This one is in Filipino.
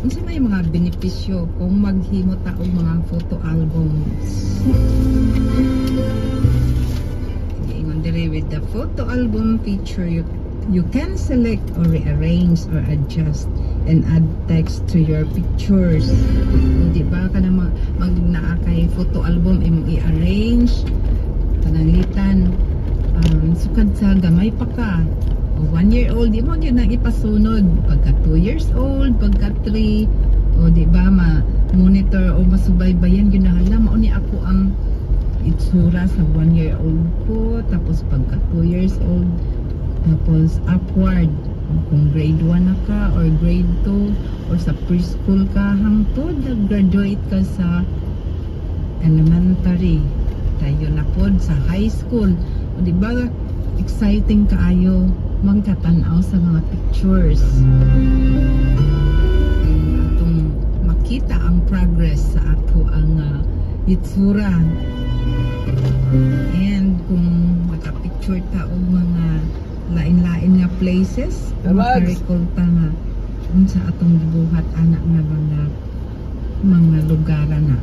unsa may mga benepisyo kung maghimo ta og mga photo albums. Ingon diri with the photo album feature, you can select or rearrange or adjust and add text to your pictures. Di ba ka na mag naa kay photo album imong i-arrange pananglitan sukad sa gamay pa ka. O 1 year old, di mo yun nang ipasunod. Pagka 2 years old, pagka 3, o di ba ma-monitor o masubaybayan yun na hala, mauni ako ang itsura sa 1 year old ko, tapos pagka 2 years old, tapos upward, kung grade 1 na ka, or grade 2, or sa preschool ka, hangtod, nag-graduate ka sa elementary, tayo na po sa high school. O di ba exciting kaayo magkatanaw sa mga pictures. Atong makita ang progress sa ato ang itsura. And kung makapicture ta og mga lain-lain nga places, makarekolta nga unsa atong gibuhat anak nga mga lugaran na.